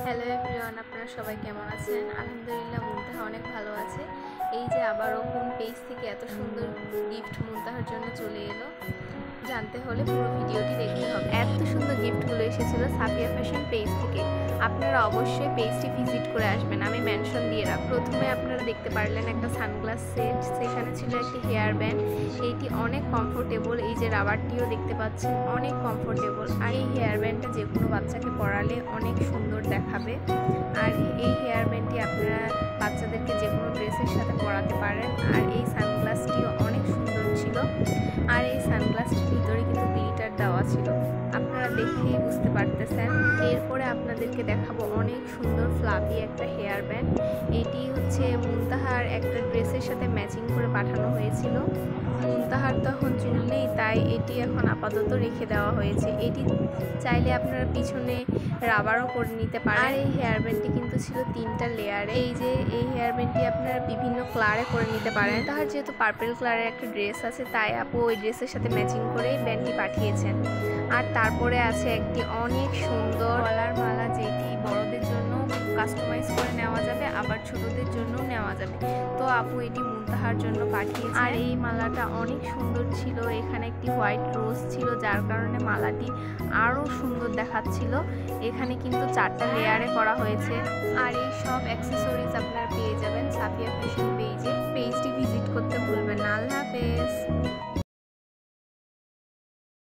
Hello everyone, আপনারা সবাই কেমন আছেন? আলহামদুলিল্লাহ, মুনতাহা অনেক ভালো আছে। এই যে আবারও কোন পেজ থেকে এত সুন্দর গিফট মুনতাহার জন্য চলে এলো, জানতে হলে পুরো ভিডিওটি দেখতে হবে। এত সুন্দর গিফটগুলো এসেছিল সাফিয়া ফ্যাশন পেজ থেকে। আপনারা অবশ্যই পেজটি ভিজিট করে আসবেন, আমি মেনশন দিয়ে রাখব। প্রথমে আপনারা দেখতে পারলেন একটা সানগ্লাস সেট, সেখানে ছিল একটি হেয়ার ব্যান্ড। এইটি অনেক কমফোর্টেবল, এই যে রাবারটিও দেখতে পাচ্ছেন অনেক কমফোর্টেবল। আর এই হেয়ার ব্যান্ডটা যে কোনো বাচ্চাকে পরালে অনেক সুন্দর দেখাবে। আর এই হেয়ার ব্যান্ডটি আপনারা বাচ্চাদেরকে যে কোনো ড্রেসের সাথে পরাতে পারেন। আর এই সানগ্লাসটিও অনেক সুন্দর ছিল। আর এই সানগ্লাসটির ভিতরে কিন্তু গ্লিটার দেওয়া ছিল, আপনারা দেখেই বুঝতে পারতেছেন। এরপরে আপনাদেরকে দেখাবো অনেক সুন্দর ফ্লাফি একটা হেয়ার ব্যান্ড। এটি হচ্ছে মুনতাহার একটা ড্রেসের সাথে ম্যাচিং করে পাঠানো হয়েছিল। মুনতাহার তো এখন চুল নেই, তাই এটি এখন আপাতত রেখে দেওয়া হয়েছে। এটি চাইলে আপনারা পিছনে রাবারও করে নিতে পারেন। আর এই হেয়ার ব্যান্ডটি কিন্তু ছিল 3টা লেয়ারে। এই যে এই হেয়ার ব্যান্ডটি আপনারা বিভিন্ন কালারে করে নিতে পারেন। তাহার যেহেতু পার্পল কালারের একটা ড্রেস আছে, তাই আপু ওই ড্রেসের সাথে ম্যাচিং করে ব্যান্ডটি পাঠিয়েছেন। আর তারপরে আছে একটি অনেক সুন্দর গলার মালা, যেটি বড়দের জন্য কাস্টমাইজ করে নেওয়া যাবে, আবার ছোটদের জন্য নেওয়া যাবে। তো আপু এটি মুনতাহার জন্য পাঠিয়েছে। আর এই মালাটা অনেক সুন্দর ছিল, এখানে একটি হোয়াইট রোজ ছিল, যার কারণে মালাটি আরও সুন্দর দেখাচ্ছিল। এখানে কিন্তু 4টা লেয়ারে করা হয়েছে। আর এই সব অ্যাক্সেসরিজ আপনারা পেয়ে যাবেন সাফিয়া ফ্যাশন পেজে। পেজটি ভিজিট করতে ভুলবেন না। আল্লাহ হাফেজ।